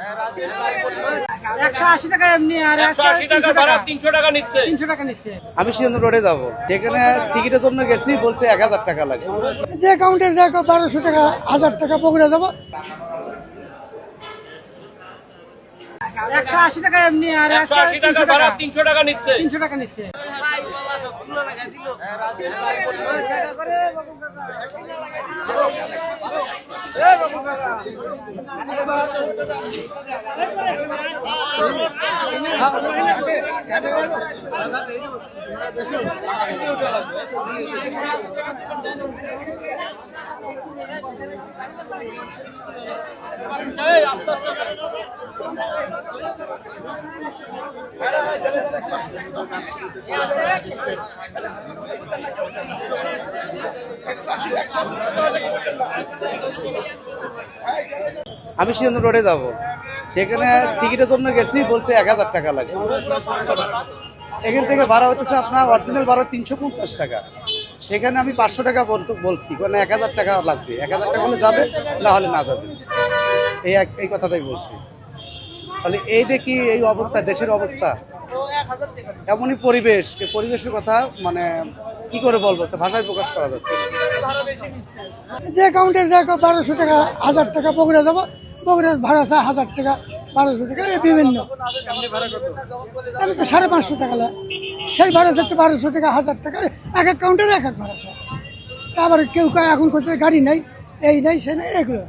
180 টাকা এমনি আর 180 টাকা ভাড়া 300 টাকা নিচ্ছে। 300 টাকা নিচ্ছে। আমি সিদ্ধান্ত রোডে যাবো, সেখানে টিকিটের জন্য গেছি, বলছে 1000 টাকা লাগে। যে কাউন্টার যায় 1200 টাকা 1000 টাকা বগুড়া যাবো। 180 টাকা এমনি আর 180 টাকা ভাড়া 300 টাকা নিচ্ছে। 300 টাকা নিচ্ছে। আমি সিদ্ধান্ত রোডে যাবো, সেখানে টিকিটের জন্য গেছি, বলছে 1000 টাকা লাগে। এখান থেকে ভাড়া হতেছে আপনার অরিজিনাল ভাড়া 350 টাকা, সেখানে আমি 500 টাকা বলছি, মানে 1000 টাকা লাগবে। 1000 টাকা হলে যাবে, না হলে না যাবে, এই কথাটাই বলছি। তাহলে এইটা কি এই অবস্থা, দেশের অবস্থা এমনই পরিবেশ, এই পরিবেশের কথা মানে কি করে বলবো, ভাষায় প্রকাশ করা যাচ্ছে। যে কাউন্টার যায় 1200 টাকা 1000 টাকা বগুড়া যাবো, বগুড়ার ভাড়া চায় 1000 টাকা 1200 টাকা, বিভিন্ন। আমি তো 550 টাকা লাগে, সেই ভাড়া যাচ্ছে 1200 টাকা 1000 টাকা, এক এক কাউন্টারে এক এক ভাড়া চায়। আবার কেউ এখন করছে গাড়ি নাই, এই নাই সে নাই, এগুলো।